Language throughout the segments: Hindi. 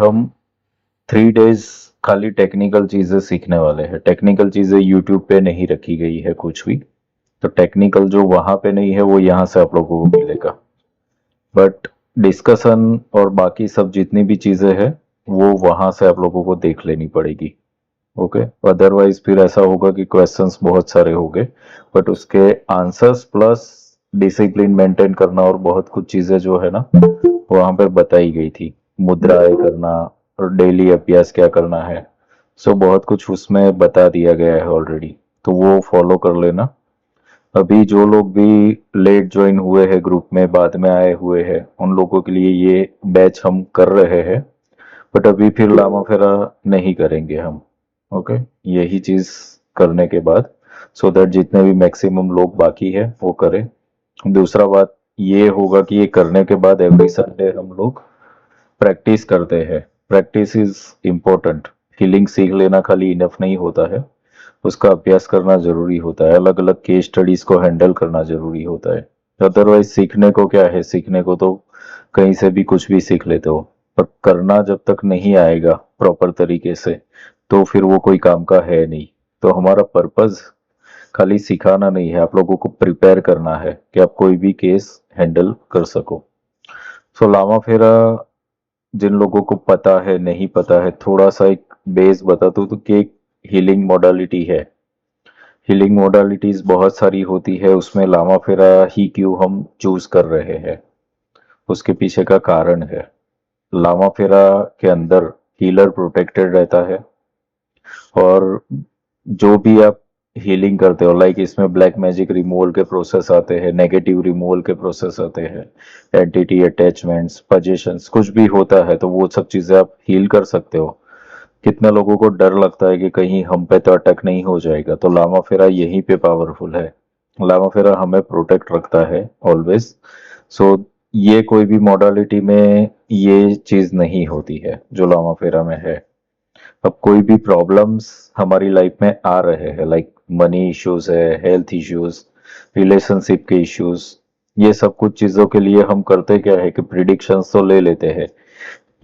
हम 3 डेज खाली टेक्निकल चीजें सीखने वाले हैं। टेक्निकल चीजें यूट्यूब पे नहीं रखी गई है कुछ भी, तो टेक्निकल जो वहां पे नहीं है वो यहाँ से आप लोगों को मिलेगा। बट डिस्कशन और बाकी सब जितनी भी चीजें हैं वो वहां से आप लोगों को देख लेनी पड़ेगी। ओके, अदरवाइज फिर ऐसा होगा कि क्वेश्चंस बहुत सारे होंगे, बट उसके आंसर्स प्लस डिसिप्लिन मेंटेन करना और बहुत कुछ चीजें जो है ना वहां पे बताई गई थी। मुद्राएं करना और डेली अभ्यास क्या करना है, सो बहुत कुछ उसमें बता दिया गया है ऑलरेडी, तो वो फॉलो कर लेना। अभी जो लोग भी लेट ज्वाइन हुए हैं ग्रुप में, बाद में आए हुए हैं, उन लोगों के लिए ये बैच हम कर रहे हैं, बट अभी फिर लामा फेरा नहीं करेंगे हम। ओके, यही चीज करने के बाद सो दैट जितने भी मैक्सिमम लोग बाकी है वो करें। दूसरा बात ये होगा कि ये करने के बाद एवरी संडे हम लोग प्रैक्टिस करते हैं। Practice is important. फीलिंग सीख लेना खाली इनफ नहीं होता है, उसका अभ्यास करना जरूरी होता है। अलग अलग केस स्टडीज को हैंडल करना जरूरी होता है। अदरवाइज सीखने को क्या है, सीखने को तो कहीं से भी कुछ भी सीख लेते हो, पर करना जब तक नहीं आएगा प्रॉपर तरीके से तो फिर वो कोई काम का है नहीं। तो हमारा पर्पस खाली सिखाना नहीं है, आप लोगों को प्रिपेयर करना है कि आप कोई भी केस हैंडल कर सको। सो लामा फेरा जिन लोगों को पता है नहीं पता है, थोड़ा सा एक बेस बता दूं तो कि एक हीलिंग मोडालिटी है। हीलिंग मोडालिटीज बहुत सारी होती है, उसमें लामा फेरा ही क्यों हम चूज कर रहे हैं उसके पीछे का कारण है। लामा फेरा के अंदर हीलर प्रोटेक्टेड रहता है, और जो भी आप हीलिंग करते हो, लाइक इसमें ब्लैक मैजिक रिमूवल के प्रोसेस आते हैं, नेगेटिव रिमूवल के प्रोसेस आते हैं, एंटिटी अटैचमेंट्स पोजीशंस कुछ भी होता है, तो वो सब चीजें आप हील कर सकते हो। कितने लोगों को डर लगता है कि कहीं हम पे तो अटैक नहीं हो जाएगा, तो लामा फेरा यहीं पे पावरफुल है। लामा फेरा हमें प्रोटेक्ट रखता है ऑलवेज। सो ये कोई भी मॉडलिटी में ये चीज नहीं होती है जो लामा फेरा में है। अब कोई भी प्रॉब्लम्स हमारी लाइफ में आ रहे हैं, लाइक मनी इश्यूज है, हेल्थ इश्यूज, रिलेशनशिप के इश्यूज, ये सब कुछ चीजों के लिए हम करते क्या है कि प्रिडिक्शंस तो ले लेते हैं,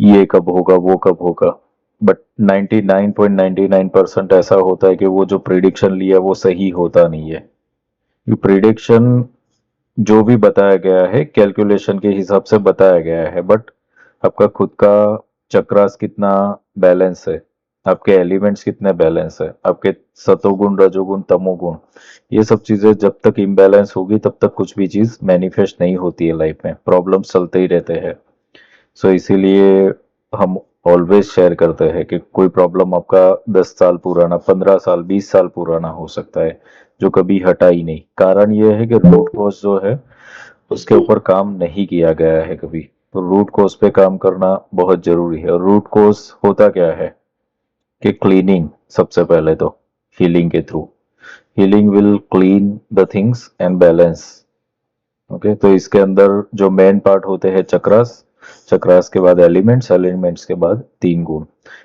ये कब होगा वो कब होगा, बट 99.99% ऐसा होता है कि वो जो प्रिडिक्शन लिया वो सही होता नहीं है। ये प्रिडिक्शन जो भी बताया गया है कैलकुलेशन के हिसाब से बताया गया है, बट आपका खुद का चक्रास कितना बैलेंस है, आपके एलिमेंट्स कितने बैलेंस है, आपके सतोगुण रजोगुण तमोगुण, ये सब चीजें जब तक इम्बैलेंस होगी तब तक कुछ भी चीज मैनिफेस्ट नहीं होती है लाइफ में, प्रॉब्लम्स चलते ही रहते हैं। सो इसीलिए हम ऑलवेज शेयर करते हैं कि कोई प्रॉब्लम आपका 10 साल पुराना, 15 साल, 20 साल पुराना हो सकता है जो कभी हटा ही नहीं। कारण ये है कि रूट कॉज जो है उसके ऊपर काम नहीं किया गया है कभी। तो रूट कॉज पे काम करना बहुत जरूरी है। और रूट कॉज होता क्या है कि क्लीनिंग, सबसे पहले तो हीलिंग के through, healing will clean the things and balance. Okay, तो इसके अंदर जो मेन पार्ट होते हैं चक्रास, चक्रास के बाद एलिमेंट्स, एलिमेंट्स के बाद 3 गुण।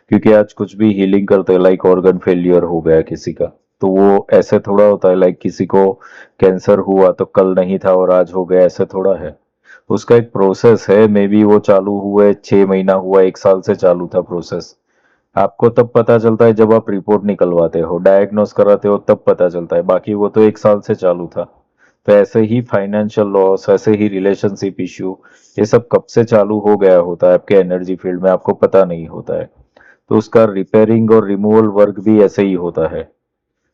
क्योंकि आज कुछ भी हीलिंग करते हैं, लाइक ऑर्गन फेलियर हो गया किसी का, तो वो ऐसे थोड़ा होता है, लाइक किसी को कैंसर हुआ तो कल नहीं था और आज हो गया, ऐसे थोड़ा है। उसका एक प्रोसेस है, मे बी वो चालू हुए 6 महीना हुआ, 1 साल से चालू था प्रोसेस। आपको तब पता चलता है जब आप रिपोर्ट निकलवाते हो, डायग्नोस कराते हो, तब पता चलता है, बाकी वो तो 1 साल से चालू था। तो ऐसे ही फाइनेंशियल लॉस, ऐसे ही रिलेशनशिप इश्यू, ये सब कब से चालू हो गया होता है आपके एनर्जी फील्ड में, आपको पता नहीं होता है। तो उसका रिपेयरिंग और रिमूवल वर्क भी ऐसे ही होता है।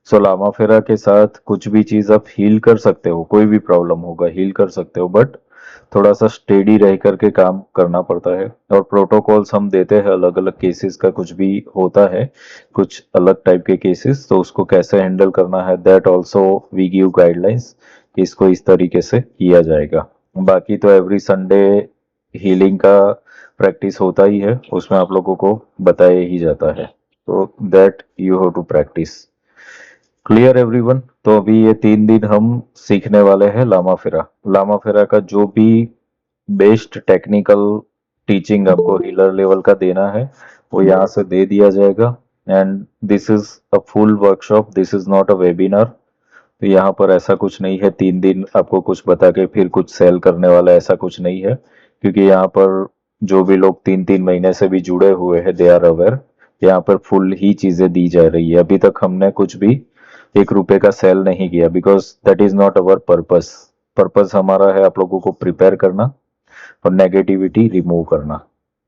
सो लामा फेरा के साथ कुछ भी चीज आप हील कर सकते हो, कोई भी प्रॉब्लम होगा हील कर सकते हो, बट थोड़ा सा स्टेडी रह करके काम करना पड़ता है। और प्रोटोकॉल्स हम देते हैं अलग अलग केसेस का, कुछ भी होता है कुछ अलग टाइप के केसेस, तो उसको कैसे हैंडल करना है, that also we give guidelines कि इसको इस तरीके से किया जाएगा। बाकी तो एवरी संडे हीलिंग का प्रैक्टिस होता ही है, उसमें आप लोगों को बताया ही जाता है, तो that you have to practise. Clear everyone? तो अभी ये 3 दिन हम सीखने वाले हैं लामा फेरा। लामा फेरा का जो भी बेस्ट टेक्निकल टीचिंग आपको हीलर लेवल का देना है वो यहाँ से दे दिया जाएगा। And this is a full workshop, this is not a webinar. तो यहाँ पर ऐसा कुछ नहीं है 3 दिन आपको कुछ बता के फिर कुछ सेल करने वाला, ऐसा कुछ नहीं है। क्योंकि यहाँ पर जो भी लोग 3-3 महीने से भी जुड़े हुए हैं, दे आर अवेयर। यहाँ पर फुल ही चीजें दी जा रही है। अभी तक हमने कुछ भी 1 रुपए का सेल नहीं किया, because that is not our purpose. Purpose हमारा है आप लोगों को प्रिपेयर करना और नेगेटिविटी रिमूव करना।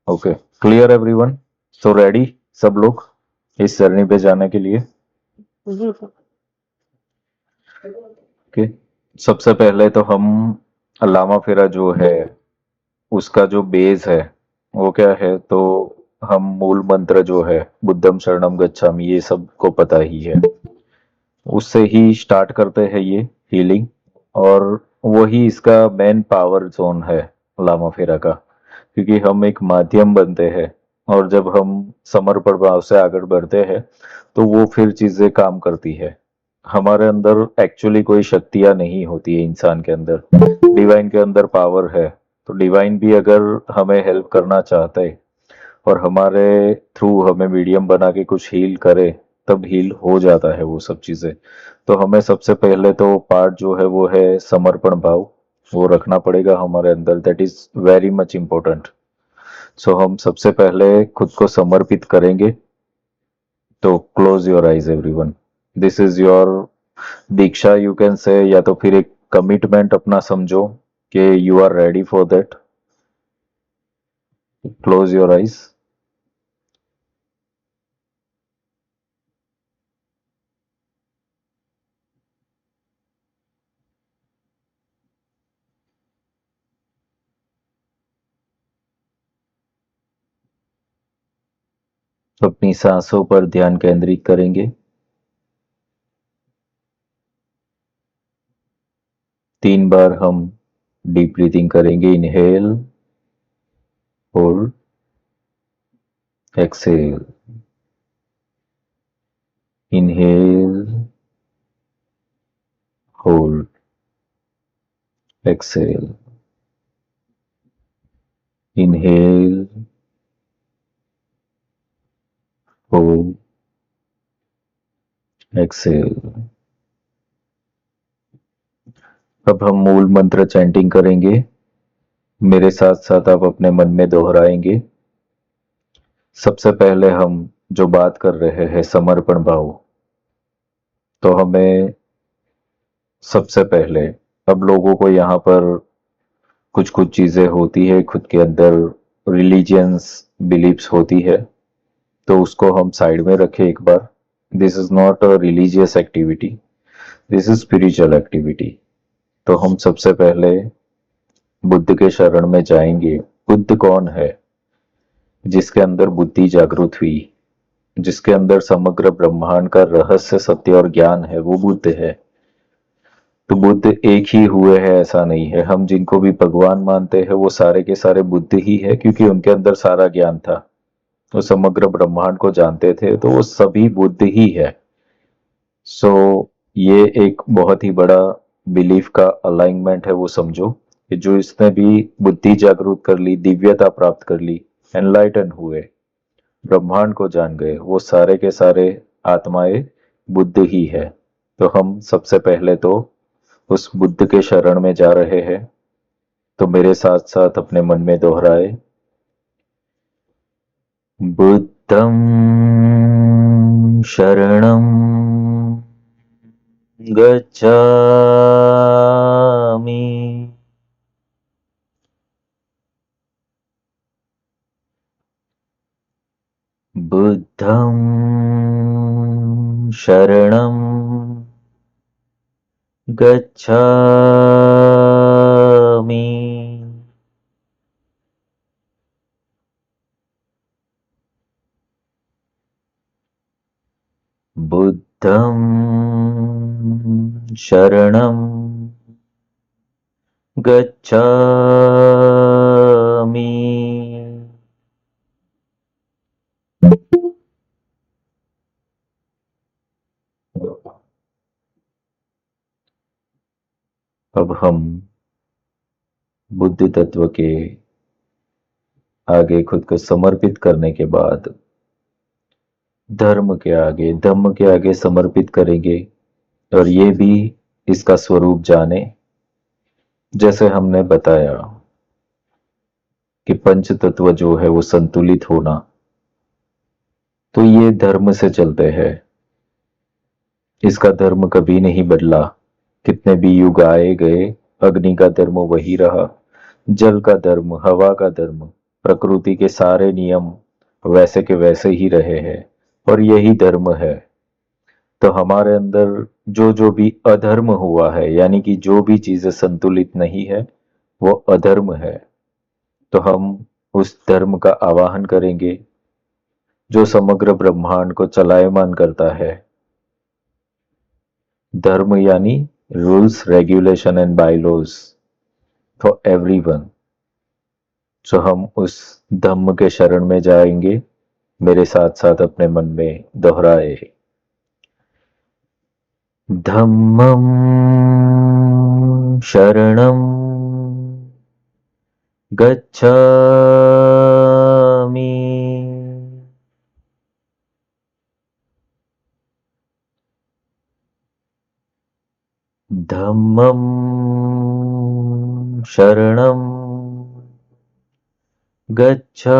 Okay, clear everyone? So ready सब लोग इस जर्नी पे जाने के लिए? ओके, सबसे पहले तो हम लामा फेरा जो है उसका जो बेस है वो क्या है, तो हम मूल मंत्र जो है बुद्धम शरणम गच्छामि, ये सबको पता ही है। उससे ही स्टार्ट करते हैं ये हीलिंग, और वही इसका मेन पावर जोन है लामा फेरा का, क्योंकि हम एक माध्यम बनते हैं। और जब हम समर्पण भाव से आगे बढ़ते हैं तो वो फिर चीजें काम करती है। हमारे अंदर एक्चुअली कोई शक्तियां नहीं होती है इंसान के अंदर, डिवाइन के अंदर पावर है। तो डिवाइन भी अगर हमें हेल्प करना चाहता है और हमारे थ्रू हमें मीडियम बना के कुछ हील करे, तब हील हो जाता है वो सब चीजें। तो हमें सबसे पहले तो पार्ट जो है वो है समर्पण भाव, वो रखना पड़ेगा हमारे अंदर। That is very much important. So हम सबसे पहले खुद को समर्पित करेंगे। तो close your eyes everyone, this is your diksha you can say, या तो फिर एक कमिटमेंट अपना समझो कि you are ready for that. Close your eyes. अपनी सांसों पर ध्यान केंद्रित करेंगे। 3 बार हम डीप ब्रीथिंग करेंगे। Inhale, hold, exhale. Inhale, hold, exhale. Inhale, hold, exhale. अब हम मूल मंत्र चैंटिंग करेंगे। मेरे साथ साथ आप अपने मन में दोहराएंगे। सबसे पहले हम जो बात कर रहे हैं समर्पण भाव, तो हमें सबसे पहले, अब लोगों को यहाँ पर कुछ कुछ चीजें होती है खुद के अंदर, रिलीजियंस बिलीव्स होती है, तो उसको हम साइड में रखें एक बार। This is not a religious activity, this is spiritual activity. तो हम सबसे पहले बुद्ध के शरण में जाएंगे। बुद्ध कौन है? जिसके अंदर बुद्धि जागृत हुई, जिसके अंदर समग्र ब्रह्मांड का रहस्य, सत्य और ज्ञान है, वो बुद्ध है। तो बुद्ध एक ही हुए हैं ऐसा नहीं है। हम जिनको भी भगवान मानते हैं वो सारे के सारे बुद्ध ही है, क्योंकि उनके अंदर सारा ज्ञान था, वो समग्र ब्रह्मांड को जानते थे, तो वो सभी बुद्ध ही है। सो ये एक बहुत ही बड़ा बिलीफ का अलाइनमेंट है, वो समझो कि जो इसने भी बुद्धि जागरूक कर ली, दिव्यता प्राप्त कर ली, एनलाइटन हुए, ब्रह्मांड को जान गए, वो सारे के सारे आत्माएं बुद्ध ही है। तो हम सबसे पहले तो उस बुद्ध के शरण में जा रहे हैं। तो मेरे साथ साथ अपने मन में दोहराए, बुद्धं शरणं गच्छामि। बुद्धं शरणं गच्छामि। बुद्धं शरणं गच्छामि। अब हम बुद्ध तत्व के आगे खुद को समर्पित करने के बाद धर्म के आगे, धम्म के आगे समर्पित करेंगे, और ये भी इसका स्वरूप जाने। जैसे हमने बताया, कि पंच तत्व जो है वो संतुलित होना, तो ये धर्म से चलते हैं। इसका धर्म कभी नहीं बदला, कितने भी युग आए गए, अग्नि का धर्म वही रहा, जल का धर्म, हवा का धर्म, प्रकृति के सारे नियम वैसे के वैसे ही रहे हैं, और यही धर्म है। तो हमारे अंदर जो जो भी अधर्म हुआ है, यानी कि जो भी चीजें संतुलित नहीं है, वो अधर्म है। तो हम उस धर्म का आवाहन करेंगे जो समग्र ब्रह्मांड को चलायमान करता है। धर्म यानी rules, regulation and bylaws for everyone. तो हम उस धम्म के शरण में जाएंगे। मेरे साथ साथ अपने मन में दोहराए, धम्मं शरणं गच्छामि, धम्मं शरणं गच्छामि,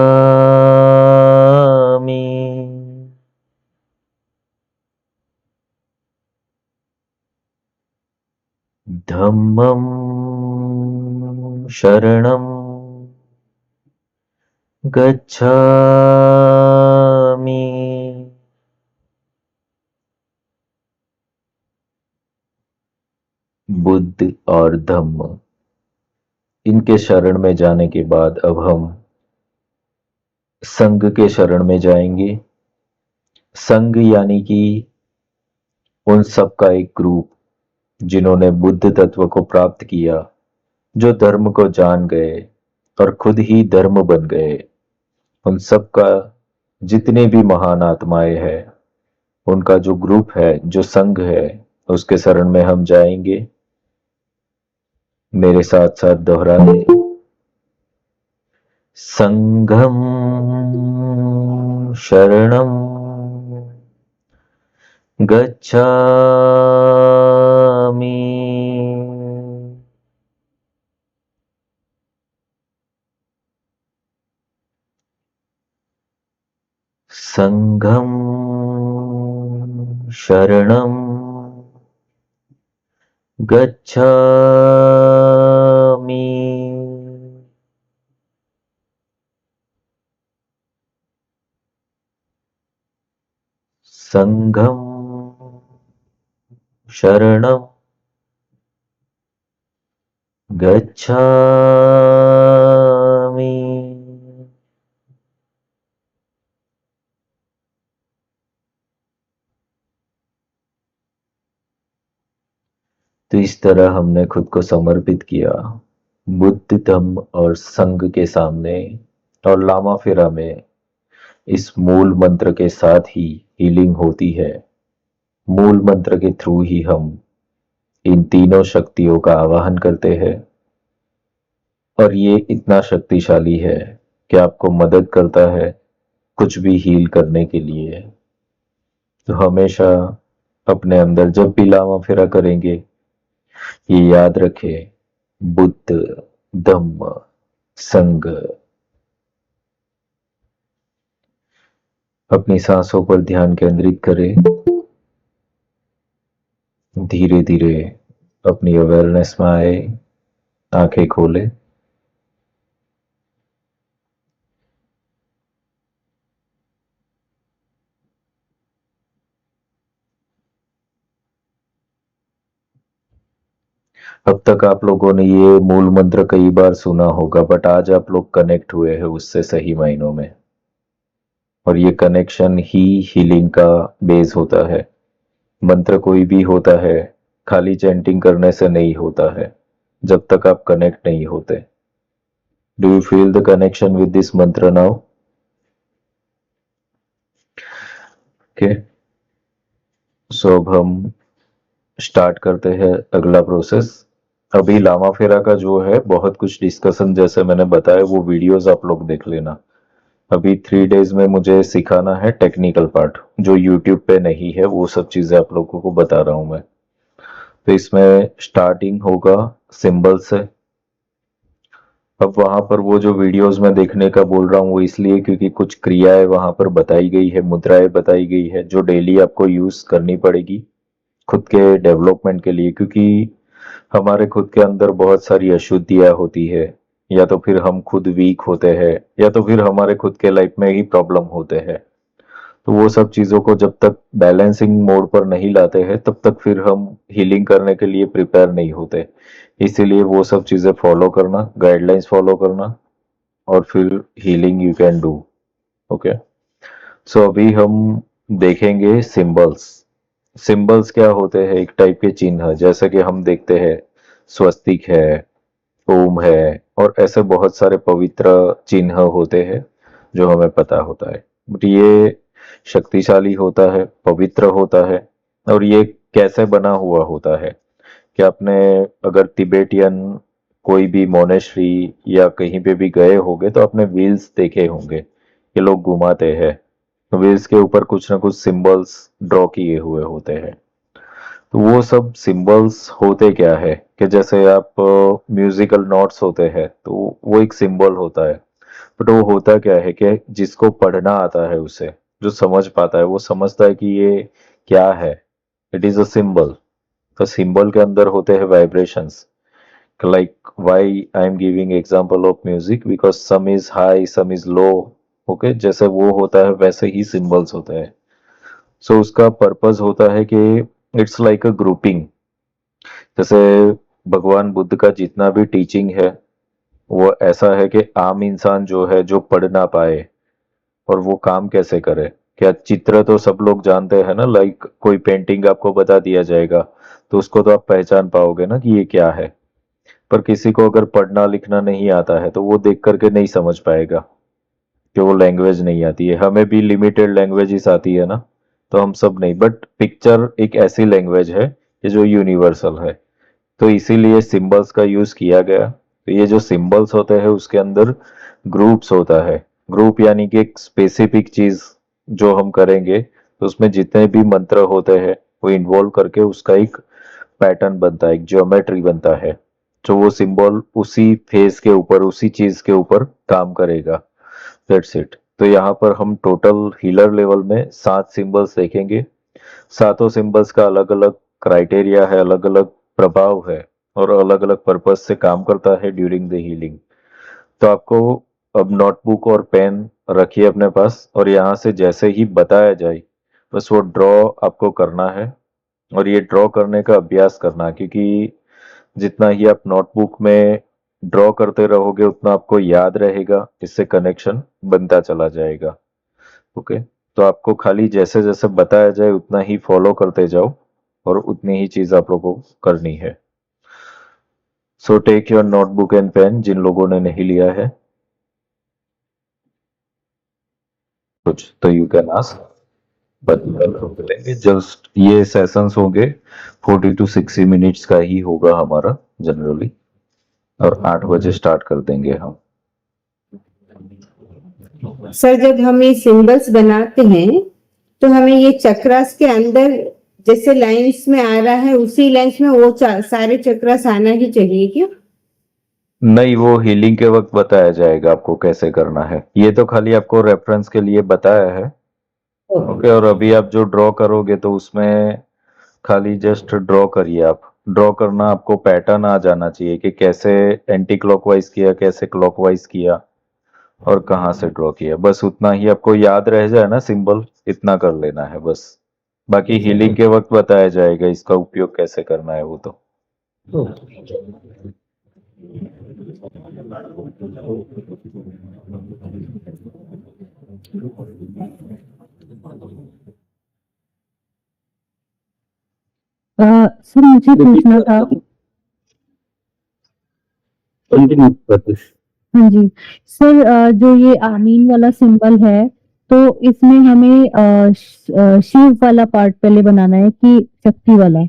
धम्मं शरणं गच्छामि। बुद्ध और धम्म, इनके शरण में जाने के बाद अब हम संघ के शरण में जाएंगे। संघ यानी कि उन सब का एक ग्रुप जिन्होंने बुद्ध तत्व को प्राप्त किया, जो धर्म को जान गए और खुद ही धर्म बन गए। उन सब का जितने भी महान आत्माएं हैं, उनका जो ग्रुप है, जो संघ है, उसके शरण में हम जाएंगे। मेरे साथ साथ दोहराए, संघम शरणम गच्छामि, संघम शरणम गच्छामि, संघम शरणं गच्छामि। तो इस तरह हमने खुद को समर्पित किया बुद्ध धम्म और संघ के सामने, और लामा फेरा में इस मूल मंत्र के साथ ही हीलिंग होती है। मूल मंत्र के थ्रू ही हम इन तीनों शक्तियों का आवाहन करते हैं, और ये इतना शक्तिशाली है कि आपको मदद करता है कुछ भी हील करने के लिए। तो हमेशा अपने अंदर जब भी लामा फेरा करेंगे, ये याद रखें, बुद्ध धम्म संघ। अपनी सांसों पर ध्यान केंद्रित करें। धीरे धीरे अपनी अवेयरनेस में आए, आंखें खोले। अब तक आप लोगों ने ये मूल मंत्र कई बार सुना होगा, बट आज आप लोग कनेक्ट हुए हैं उससे सही मायनों में, और ये कनेक्शन ही हीलिंग का बेस होता है। मंत्र कोई भी होता है, खाली चैंटिंग करने से नहीं होता है जब तक आप कनेक्ट नहीं होते। Do you feel the connection with this मंत्र नाउ? ओके, सो अब हम स्टार्ट करते हैं अगला प्रोसेस। अभी लामा फेरा का जो है बहुत कुछ डिस्कशन, जैसे मैंने बताया, वो वीडियोस आप लोग देख लेना। अभी 3 डेज में मुझे सिखाना है टेक्निकल पार्ट, जो यूट्यूब पे नहीं है, वो सब चीजें आप लोगों को बता रहा हूं मैं। तो इसमें स्टार्टिंग होगा सिंबल से, अब वहां पर वो जो वीडियोस में देखने का बोल रहा हूँ वो इसलिए क्योंकि कुछ क्रियाएं वहां पर बताई गई है, मुद्राएं बताई गई है जो डेली आपको यूज करनी पड़ेगी खुद के डेवलपमेंट के लिए, क्योंकि हमारे खुद के अंदर बहुत सारी अशुद्धियां होती है, या तो फिर हम खुद वीक होते हैं, या तो फिर हमारे खुद के लाइफ में ही प्रॉब्लम होते हैं। तो वो सब चीजों को जब तक बैलेंसिंग मोड पर नहीं लाते हैं तब तक फिर हम हीलिंग करने के लिए प्रिपेयर नहीं होते। इसीलिए वो सब चीजें फॉलो करना, गाइडलाइंस फॉलो करना, और फिर healing you can do. Okay, so अभी हम देखेंगे सिंबल्स। सिंबल्स क्या होते हैं? एक टाइप के चिन्ह, जैसे कि हम देखते हैं स्वस्तिक है, ओम है, और ऐसे बहुत सारे पवित्र चिन्ह होते हैं जो हमें पता होता है। बट ये शक्तिशाली होता है, पवित्र होता है, और ये कैसे बना हुआ होता है कि आपने अगर तिबेटियन कोई भी मोनेस्ट्री या कहीं पे भी गए होंगे तो आपने व्हील्स देखे होंगे, ये लोग घुमाते हैं, व्हील्स के ऊपर कुछ ना कुछ सिंबल्स ड्रॉ किए हुए होते हैं। तो वो सब सिंबल्स होते क्या है कि जैसे आप म्यूजिकल नोट्स होते हैं तो वो एक सिंबल होता है। बट वो होता क्या है कि जिसको पढ़ना आता है उसे, जो समझ पाता है वो समझता है कि ये क्या है, इट इज अ सिंबल। तो सिंबल के अंदर होते हैं vibrations, like why I am giving example of music because some is high some is low। Okay, जैसे वो होता है वैसे ही सिंबल्स होते हैं। सो उसका पर्पस होता है कि इट्स लाइक अ ग्रुपिंग। जैसे भगवान बुद्ध का जितना भी टीचिंग है वो ऐसा है कि आम इंसान जो है, जो पढ़ ना पाए और वो काम कैसे करे। क्या चित्र तो सब लोग जानते हैं ना, लाइक कोई पेंटिंग आपको बता दिया जाएगा तो उसको तो आप पहचान पाओगे ना कि ये क्या है। पर किसी को अगर पढ़ना लिखना नहीं आता है तो वो देख करके नहीं समझ पाएगा कि वो लैंग्वेज नहीं आती है। हमें भी लिमिटेड लैंग्वेजेस आती है ना, तो हम सब नहीं, बट पिक्चर एक ऐसी लैंग्वेज है कि जो यूनिवर्सल है। तो इसीलिए सिंबल्स का यूज किया गया। तो ये जो सिंबल्स होते हैं उसके अंदर ग्रुप्स होता है। ग्रुप यानी कि एक स्पेसिफिक चीज जो हम करेंगे तो उसमें जितने भी मंत्र होते हैं वो इन्वॉल्व करके उसका एक पैटर्न बनता है, एक ज्योमेट्री बनता है, जो वो सिंबल उसी फेस के ऊपर, उसी चीज के ऊपर काम करेगा। That's it. तो यहाँ पर हम टोटल हीलर लेवल में 7 सिंबल्स देखेंगे। सातों सिंबल्स का अलग अलग क्राइटेरिया है, अलग अलग प्रभाव है, और अलग अलग पर्पज से काम करता है ड्यूरिंग द हीलिंग। तो आपको अब नोटबुक और पेन रखिए अपने पास, और यहाँ से जैसे ही बताया जाए बस वो ड्रॉ आपको करना है, और ये ड्रॉ करने का अभ्यास करना, क्योंकि जितना ही आप नोटबुक में ड्रॉ करते रहोगे उतना आपको याद रहेगा, इससे कनेक्शन बनता चला जाएगा। ओके, तो आपको खाली जैसे जैसे बताया जाए उतना ही फॉलो करते जाओ, और उतनी ही चीज आप लोगों को करनी है। So take your notebook and pen, जिन लोगों ने नहीं लिया है कुछ तो you can ask, but just ये सेशंस होंगे 40 to 60 मिनट्स का ही होगा हमारा जनरली, और 8 बजे स्टार्ट कर देंगे हम। सर जब हम ये सिंबल्स बनाते हैं तो हमें ये चक्रास के अंदर जैसे लाइंस में आ रहा है उसी लाइंस में वो सारे चक्रास आना ही चाहिए क्या? नहीं, वो हीलिंग के वक्त बताया जाएगा आपको कैसे करना है, ये तो खाली आपको रेफरेंस के लिए बताया है। ओके, और अभी आप जो ड्रॉ करोगे तो उसमें खाली जस्ट ड्रॉ करिए। आप ड्रॉ करना, आपको पैटर्न आ जाना चाहिए कि कैसे एंटी क्लॉकवाइज किया, कैसे क्लॉकवाइज किया, और कहाँ से ड्रॉ किया। बस उतना ही आपको याद रह जाए ना सिंबल, इतना कर लेना है बस। बाकी हीलिंग के वक्त बताया जाएगा इसका उपयोग कैसे करना है वो तो। सर मुझे पूछना था। हाँ जी सर, जो ये आमीन वाला सिंबल है तो इसमें हमें शिव वाला पार्ट पहले बनाना है कि शक्ति वाला?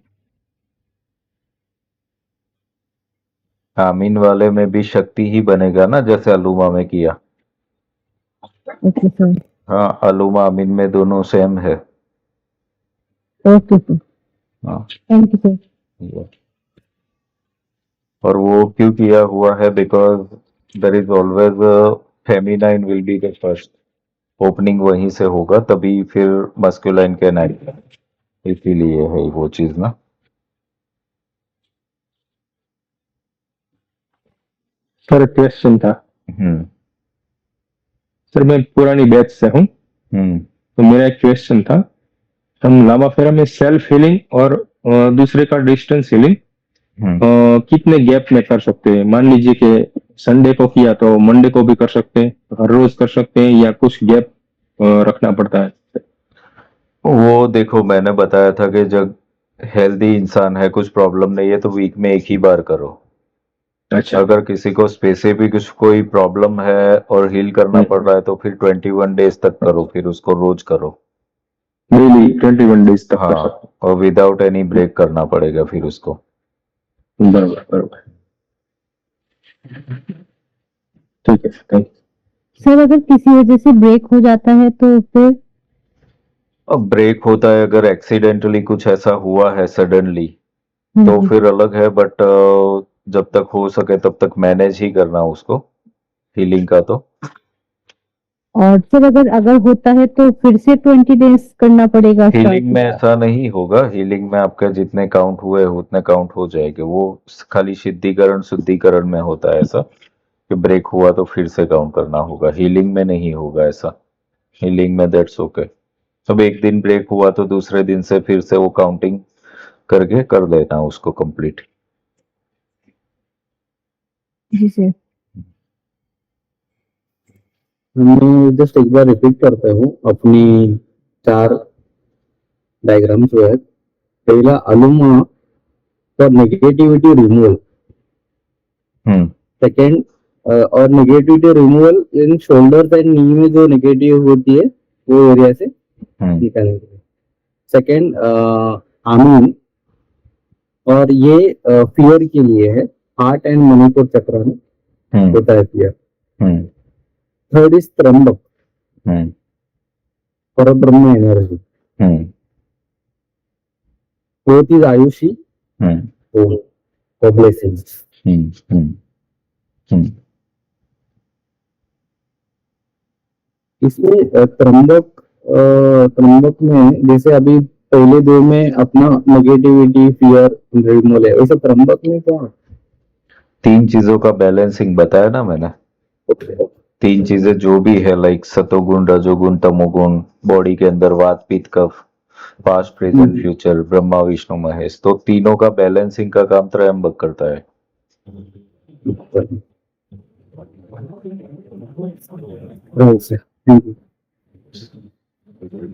आमीन वाले में भी शक्ति ही बनेगा ना, जैसे अलूमा में किया। Okay sir. हाँ, अलूमा आमीन में दोनों सेम है। ओके सर, हाँ, थैंक यू सर। और वो क्यों किया हुआ है? Because there is always feminine will be the first, opening वहीं से होगा, तभी फिर मस्कुलाइन कैन आएगा, इसीलिए है वो चीज ना। सर एक क्वेश्चन था। हम्म सर मैं पुरानी बैच से हूँ, हम्म तो मेरा एक क्वेश्चन था। हम लामा फेरा में सेल्फ हीलिंग और दूसरे का डिस्टेंस हीलिंग हम्म कितने गैप में कर सकते हैं? मान लीजिए कि संडे को किया तो मंडे को भी कर सकते हैं, हर रोज कर सकते हैं, या कुछ गैप रखना पड़ता है? वो देखो, मैंने बताया था कि जब हेल्दी इंसान है, कुछ प्रॉब्लम नहीं है, तो वीक में एक ही बार करो। अच्छा। अगर किसी को स्पेसिफिक कुछ कोई प्रॉब्लम है और हील करना पड़ रहा है तो फिर 21 डेज तक करो, फिर उसको रोज करो। डेली 21 डेज तक कर हाँ, सकते और विदाउट एनी ब्रेक करना पड़ेगा फिर उसको। हैं। बराबर बराबर। ठीक है, थैंक सर अगर किसी वजह से ब्रेक हो जाता है तो फिर? अब ब्रेक होता है अगर एक्सीडेंटली कुछ ऐसा हुआ है सडनली, तो जी। फिर अलग है, बट जब तक हो सके तब तक मैनेज ही करना उसको, हीलिंग का तो। और सर अगर अगर होता है तो फिर से 20 डेज करना पड़ेगा हीलिंग में स्टार्ट? ऐसा नहीं होगा, हीलिंग में आपके जितने काउंट हुए उतने काउंट हो जाएंगे, वो खाली शुद्धिकरण शुद्धिकरण में होता है ऐसा कि ब्रेक हुआ तो फिर से काउंट करना होगा, हीलिंग में नहीं होगा ऐसा। हीलिंग में दैट्स ओके, अब एक दिन ब्रेक हुआ तो दूसरे दिन से फिर से वो काउंटिंग करके कर देना उसको कंप्लीट। जी सर। मैं जस्ट एक बार रिपीट करता हूँ अपनी 4 डायग्राम जो है। पहला अनुमा for negativity removal, hmm second और negativity removal in shoulders and knee में जो नेगेटिव होती है वो एरिया से हम्म निकालने के लिए। सेकेंड आमीन, और ये फियर के लिए है, हार्ट एंड मणिपुर चक्र में हम्म होता है fear. Hmm third is Trambak hmm for Brahm energy. Hmm fourth is Ayushi hmm for blessings. Hmm hmm hmm इसमें त्रंबक में जैसे अभी पहले 2 में अपना नेगेटिविटी फियर रिमूवल है, वैसे त्रंबक में क्या? 3 चीजों का बैलेंसिंग बताया ना मैंने। ओके 3 चीजें जो भी है, लाइक सतोगुण रजोगुण तमोगुण, बॉडी के अंदर वात पित्त कफ, past present future, Brahma Vishnu Mahesh, तो तीनों का बैलेंसिंग का काम त्रयंबक करता है। Thank you.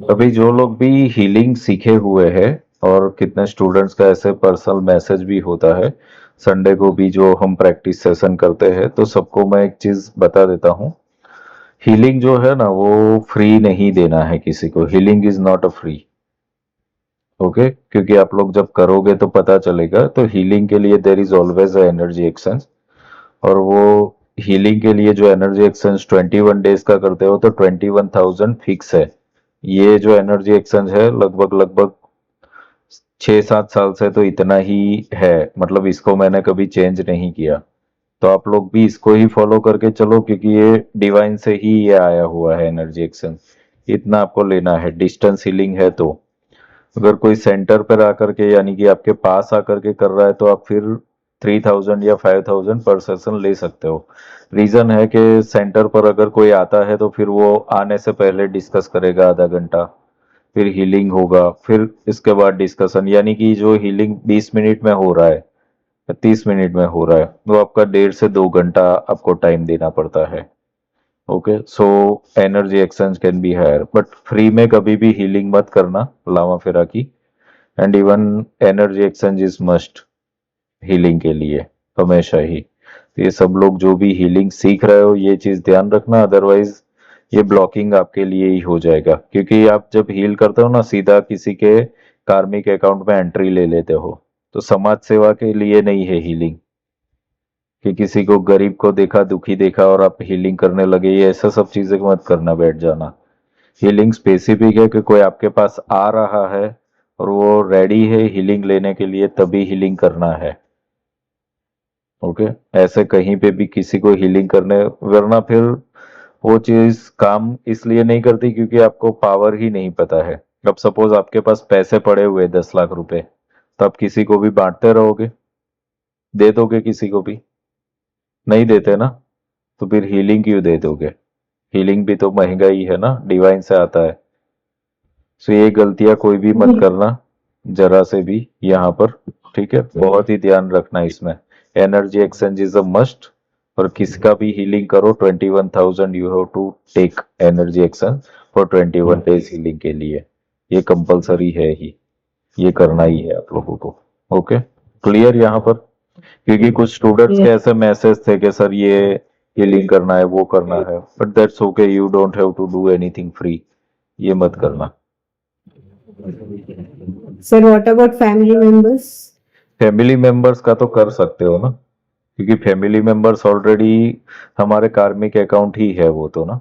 अभी जो लोग भी हीलिंग सीखे हुए हैं, और कितने स्टूडेंट्स का ऐसे पर्सनल मैसेज भी होता है, संडे को भी जो हम प्रैक्टिस सेशन करते हैं, तो सबको मैं एक चीज बता देता हूँ। हीलिंग जो है ना वो फ्री नहीं देना है किसी को, healing is not a free. Okay, क्योंकि आप लोग जब करोगे तो पता चलेगा, तो हीलिंग के लिए there is always a energy exchange, और वो हीलिंग के लिए जो एनर्जी एक्सचेंज 21 डेज का करते हो तो 21,000 फिक्स है। ये जो एनर्जी एक्सचेंज है लगभग लगभग 6-7 साल से तो इतना ही है, मतलब इसको मैंने कभी चेंज नहीं किया। तो आप लोग भी इसको ही फॉलो करके चलो, क्योंकि ये डिवाइन से ही ये आया हुआ है एनर्जी एक्सचेंज, इतना आपको लेना है। डिस्टेंस हीलिंग है तो अगर कोई सेंटर पर आकर के यानी कि आपके पास आकर के कर रहा है तो आप फिर 3,000 या 5,000 पर सेशन ले सकते हो। रीजन है कि सेंटर पर अगर कोई आता है तो फिर वो आने से पहले डिस्कस करेगा आधा घंटा, फिर हीलिंग होगा, फिर इसके बाद डिस्कशन, यानी कि जो हीलिंग 20 मिनट में हो रहा है या 30 मिनट में हो रहा है, वो आपका 1.5 से 2 घंटा आपको टाइम देना पड़ता है। Okay, so energy exchange can be higher, but free में कभी भी हीलिंग मत करना लामा फेरा की। And even energy exchange is must healing के लिए, हमेशा ही। तो ये सब लोग जो भी हीलिंग सीख रहे हो ये चीज ध्यान रखना, अदरवाइज ये ब्लॉकिंग आपके लिए ही हो जाएगा, क्योंकि आप जब हील करते हो ना सीधा किसी के कार्मिक अकाउंट में एंट्री ले लेते हो, तो समाज सेवा के लिए नहीं है हीलिंग कि किसी को गरीब को देखा दुखी देखा और आप हीलिंग करने लगे, ये ऐसा सब चीजें मत करना बैठ जाना। हीलिंग स्पेसिफिक है कि कोई आपके पास आ रहा है और वो रेडी है हीलिंग लेने के लिए, तभी हीलिंग करना है। ओके, ऐसे कहीं पे भी किसी को हीलिंग करने, वरना फिर वो चीज काम इसलिए नहीं करती क्योंकि आपको पावर ही नहीं पता है। अब सपोज आपके पास पैसे पड़े हुए 10 लाख रुपए, तो आप किसी को भी बांटते रहोगे, दे दोगे किसी को भी? नहीं देते ना। तो फिर हीलिंग क्यों दे दोगे? हीलिंग भी तो महंगा ही है ना, डिवाइन से आता है। सो ये गलतियां कोई भी मत करना, जरा से भी यहाँ पर, ठीक है? बहुत ही ध्यान रखना इसमें। Energy exchange is a must. और किसका भी हीलिंग करो, 21,000 you have to take energy exchange for 21 days healing के लिए। ये कंपलसरी है ही, ये करना ही है आप लोगों को। ओके, क्लियर यहाँ पर? क्योंकि कुछ स्टूडेंट्स के ऐसे मैसेज थे कि सर ये हीलिंग करना है, वो करना है, but that's okay, you don't have to do anything free. ये मत करना। Sir what about family members? Family members का तो कर सकते हो ना, क्योंकि फैमिली मेंबर्स ऑलरेडी हमारे कार्मिक अकाउंट ही है वो तो ना।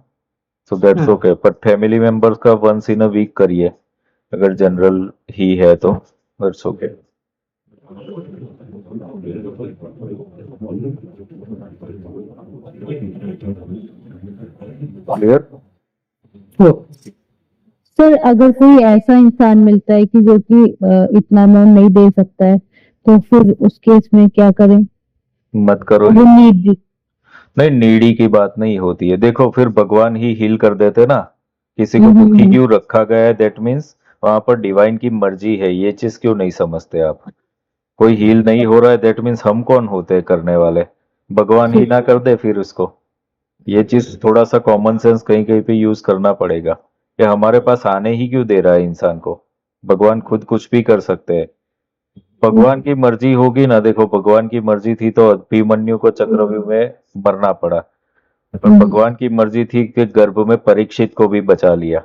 So that's okay, but family members का वंस इन अ वीक करिए, अगर जनरल ही है तो दैट्स ओके। क्लियर? सर अगर कोई ऐसा इंसान मिलता है कि जो कि इतना अमाउंट नहीं दे सकता है, तो फिर उस केस में क्या करें? मत करो। वो नीड नहीं, नीडी की बात नहीं होती है। देखो, फिर भगवान ही हील कर देते ना। किसी को दुखी क्यों रखा गया है, दैट मीन्स वहां पर डिवाइन की मर्जी है। ये चीज क्यों नहीं समझते आप? कोई हील नहीं हो रहा है, दैट मीन्स हम कौन होते हैं करने वाले? भगवान ही ना कर दे फिर उसको। ये चीज थोड़ा सा कॉमन सेंस कहीं कहीं पे यूज करना पड़ेगा कि हमारे पास आने ही क्यों दे रहा है इंसान को? भगवान खुद कुछ भी कर सकते हैं। भगवान की मर्जी होगी ना। देखो, भगवान की मर्जी थी तो अभिमन्यु को चक्रव्यूह में मरना पड़ा, पर भगवान की मर्जी थी कि गर्भ में परीक्षित को भी बचा लिया।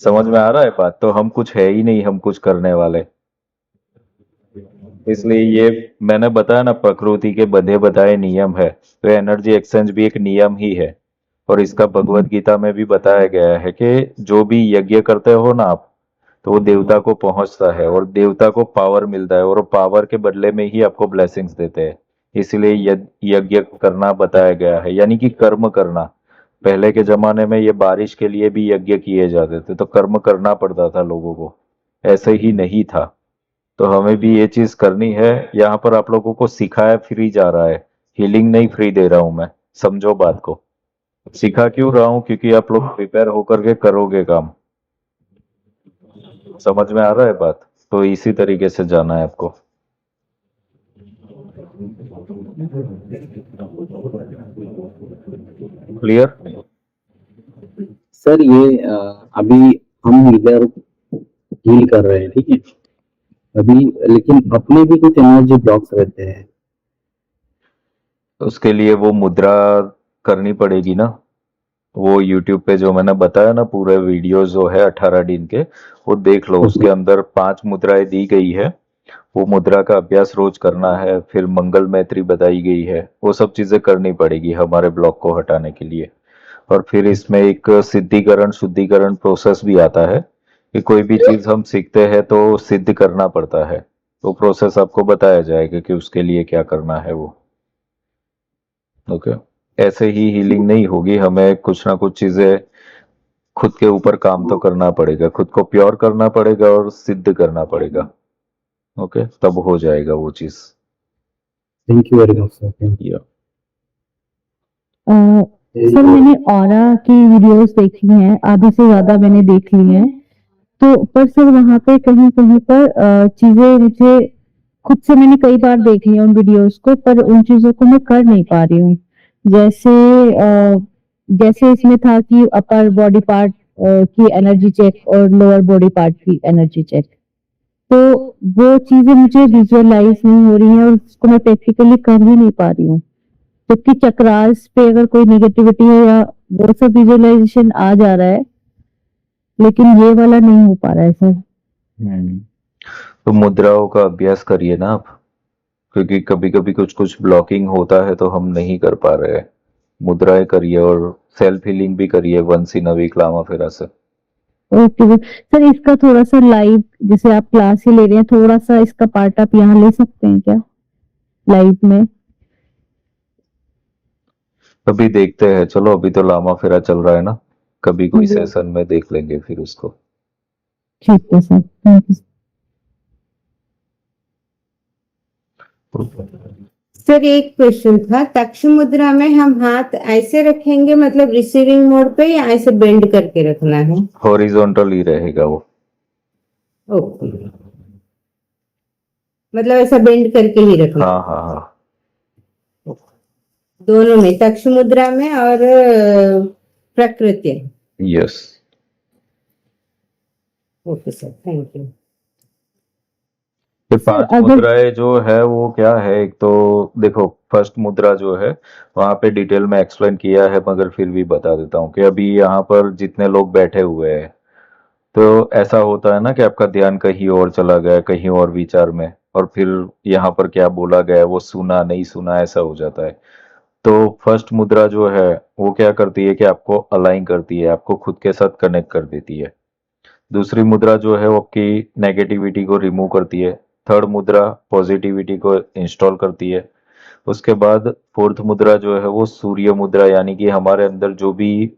समझ में आ रहा है बात? तो हम कुछ है ही नहीं, हम कुछ करने वाले। इसलिए ये मैंने बताया ना, प्रकृति के बंधे बताए नियम है, तो एनर्जी एक्सचेंज भी एक नियम ही है। और इसका भगवत गीता में भी बताया गया है कि जो भी यज्ञ करते हो ना आप, तो वो देवता को पहुंचता है और देवता को पावर मिलता है, और पावर के बदले में ही आपको ब्लेसिंग्स देते हैं। इसलिए यज्ञ करना बताया गया है, यानी कि कर्म करना। पहले के जमाने में ये बारिश के लिए भी यज्ञ किए जाते थे, तो कर्म करना पड़ता था लोगों को, ऐसे ही नहीं था। तो हमें भी ये चीज करनी है। यहाँ पर आप लोगों को सिखाया फ्री जा रहा है, हीलिंग नहीं फ्री दे रहा हूं मैं, समझो बात को। सिखा क्यों रहा हूं? क्योंकि आप लोग प्रिपेयर होकर के करोगे काम। समझ में आ रहा है बात? तो इसी तरीके से जाना है आपको। क्लियर? सर ये अभी हम हीलर हील कर रहे हैं, ठीक है अभी, लेकिन अपने भी कुछ एनर्जी ब्लॉक्स रहते हैं। उसके लिए वो मुद्रा करनी पड़ेगी ना। वो YouTube पे जो मैंने बताया ना, पूरे वीडियो जो है 18 दिन के, वो देख लो। उसके अंदर 5 मुद्राएं दी गई है। वो मुद्रा का अभ्यास रोज करना है। फिर मंगल मैत्री बताई गई है, वो सब चीजें करनी पड़ेगी हमारे ब्लॉक को हटाने के लिए। और फिर इसमें एक सिद्धिकरण शुद्धिकरण प्रोसेस भी आता है कि कोई भी चीज हम सीखते हैं तो सिद्ध करना पड़ता है। तो प्रोसेस आपको बताया जाएगा कि उसके लिए क्या करना है वो। ओके, ऐसे ही हीलिंग नहीं होगी, हमें कुछ ना कुछ चीजें खुद के ऊपर काम तो करना पड़ेगा, खुद को प्योर करना पड़ेगा और सिद्ध करना पड़ेगा। ओके, तब हो जाएगा वो चीज। Thank you very much sir. या सर मैंने ऑरा की वीडियोस देखी हैं, आधी से ज्यादा मैंने देख ली हैं। तो पर सर वहां पे कहीं कहीं पर चीजें मुझे खुद से मैंने कई बार देख लिया उन वीडियोस को, पर उन चीजों को मैं कर नहीं पा रही हूँ। जैसे जैसे इसमें था कि अपर बॉडी पार्ट की एनर्जी चेक और लोअर बॉडी पार्ट की एनर्जी चेक, तो वो चीजें मुझे विजुअलाइज नहीं हो रही हैं और उसको मैं प्रैक्टिकली कर ही नहीं पा रही हूँ। जबकि चक्रास पे अगर कोई नेगेटिविटी है या वो सब विजुअलाइजेशन आ जा रहा है, लेकिन ये वाला नहीं हो पा रहा है सर। तो मुद्राओं का अभ्यास करिए ना आप, क्योंकि कभी कभी कुछ कुछ ब्लॉकिंग होता है तो हम नहीं कर पा रहे हैं। मुद्राएं करिए और सेल्फ हीलिंग भी करिए once in a week, Lama Fera से। ओके सर, इसका थोड़ा सा लाइव, जैसे आप क्लास ही ले रहे हैं, थोड़ा सा इसका पार्ट आप यहाँ ले सकते हैं क्या लाइव में? अभी देखते हैं, चलो अभी तो लामा फेरा चल रहा है ना, कभी कोई जी। सेशन में देख लेंगे फिर उसको। ठीक है सर, थैंक यू। सर एक क्वेश्चन था, तक्ष मुद्रा में हम हाथ ऐसे रखेंगे मतलब रिसीविंग मोड पे, या ऐसे बेंड करके रखना है? हॉरिजॉन्टल ही रहेगा वो। ओके, मतलब ऐसा बेंड करके ही रखना हाँ हाँ हाँ, दोनों में, तक्ष मुद्रा में और प्रकृति। Yes. Okay sir, thank you. ये सर, 5 अगर मुद्राएं जो है वो क्या है, एक तो देखो फर्स्ट मुद्रा जो है वहां पे डिटेल में एक्सप्लेन किया है, मगर फिर भी बता देता हूँ कि अभी यहाँ पर जितने लोग बैठे हुए हैं, तो ऐसा होता है ना कि आपका ध्यान कहीं और चला गया, कहीं और विचार में, और फिर यहाँ पर क्या बोला गया है वो सुना नहीं सुना ऐसा हो जाता है। तो फर्स्ट मुद्रा जो है वो क्या करती है कि आपको अलाइन करती है, आपको खुद के साथ कनेक्ट कर देती है। दूसरी मुद्रा जो है वो आपकी नेगेटिविटी को रिमूव करती है। थर्ड मुद्रा पॉजिटिविटी को इंस्टॉल करती है। उसके बाद फोर्थ मुद्रा जो है वो सूर्य मुद्रा, यानी कि हमारे अंदर जो भी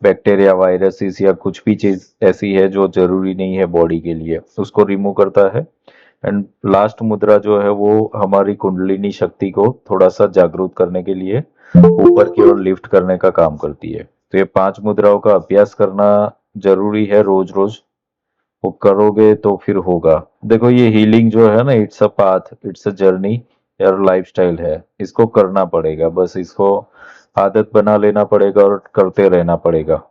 बैक्टीरिया वायरसेस या कुछ भी चीज ऐसी है जो जरूरी नहीं है बॉडी के लिए, उसको रिमूव करता है। एंड लास्ट मुद्रा जो है वो हमारी कुंडलिनी शक्ति को थोड़ा सा जागरूक करने के लिए ऊपर की ओर लिफ्ट करने का काम करती है। तो ये 5 मुद्राओं का अभ्यास करना जरूरी है रोज रोज, वो करोगे तो फिर होगा। देखो ये हीलिंग जो है ना, it's a path, it's a journey और लाइफस्टाइल है, इसको करना पड़ेगा, बस इसको आदत बना लेना पड़ेगा और करते रहना पड़ेगा।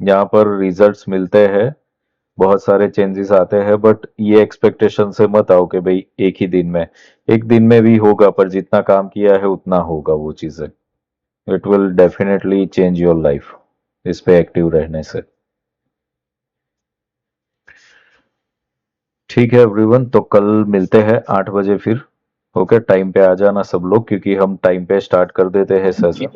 यहाँ पर रिजल्ट्स मिलते हैं, बहुत सारे चेंजेस आते हैं, बट ये एक्सपेक्टेशन से मत आओ कि भाई एक दिन में भी होगा, पर जितना काम किया है उतना होगा वो चीजें। It will definitely change your life इस पे एक्टिव रहने से। ठीक है एवरीवन, तो कल मिलते हैं 8 बजे फिर। ओके, टाइम पे आ जाना सब लोग, क्योंकि हम टाइम पे स्टार्ट कर देते हैं सेशन।